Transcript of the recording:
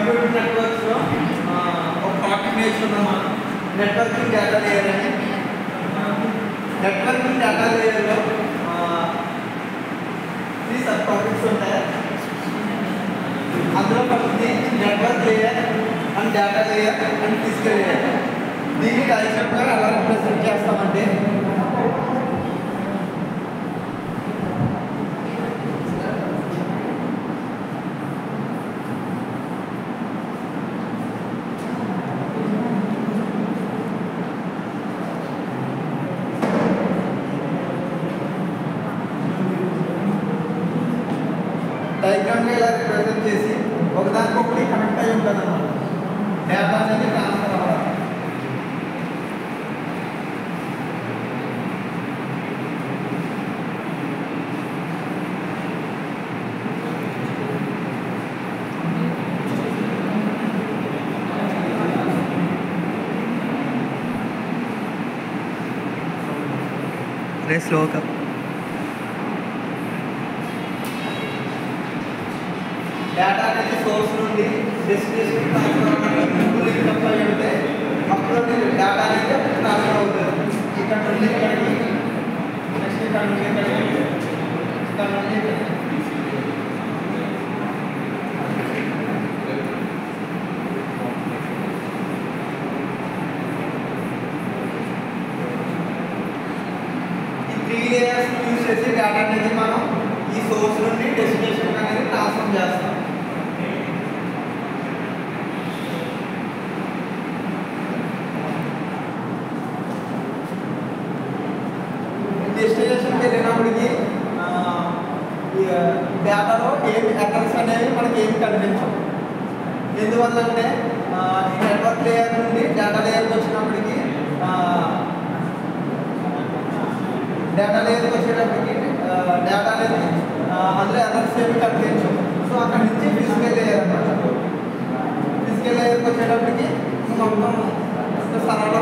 Computer నెట్వర్క్స్లో ఒక topic నేర్చుకున్నాం మనం, నెట్వర్కింగ్ డేటా లేయర్ అని. నెట్వర్కింగ్ డేటా లేయర్లో 3 సబ్ టాపిక్స్ ఉంటాయి. అందులో ఫస్ట్ది network layer and data layer and physical layer. దీన్ని డయాగ్రామ్గా ఎలా రిప్రజెంట్ చేస్తామంటే, డయాగ్రామ్గా ఇలా రిప్రజెంట్ చేసి ఒకదానికొకటి కనెక్ట్ అయి ఉంటుంది అన్నమాట. డేటా అనేది ట్రాన్స్ఫర్ అవ్వాలి. స్లోగా డేటా అనేది సోర్స్ నుండి డెస్టినేషన్ ట్రాన్స్ఫర్ లింక్ అయి ఉంటే అప్పుడు డేటా అనేది ట్రాన్స్ఫర్ అవుతుంది. ఇక్కడ నుండి ఇక్కడికి, నెక్స్ట్ ఇక్కడ నుండి ఇక్కడికి, ఇక్కడ నుండి ఇక్కడికి. ఈ 3 లేయర్స్ యూజ్ చేసి డేటా అనేది మనం ఈ సోర్స్ నుండి డెస్టినేషన్ అనేది ట్రాన్స్ఫర్ చేస్తాం. డెస్టినేషన్కి వెళ్ళినప్పటికీ డేటాలో ఏమి ఎర్రర్స్ అనేవి మనకి ఏమి కనిపించవు. ఎందువల్లంటే ఈ నెట్వర్క్ లేయర్ నుండి డేటా లేయర్కి వచ్చేటప్పటికి డేటా అనేది అందులో ఎర్రర్స్ ఏమి కనిపించవు. సో అక్కడ నుంచి ఫిజికల్ లేయర్ అన్నమాట. ఫిజికల్ లేయర్కి వచ్చేటప్పటికి మొత్తం సరళ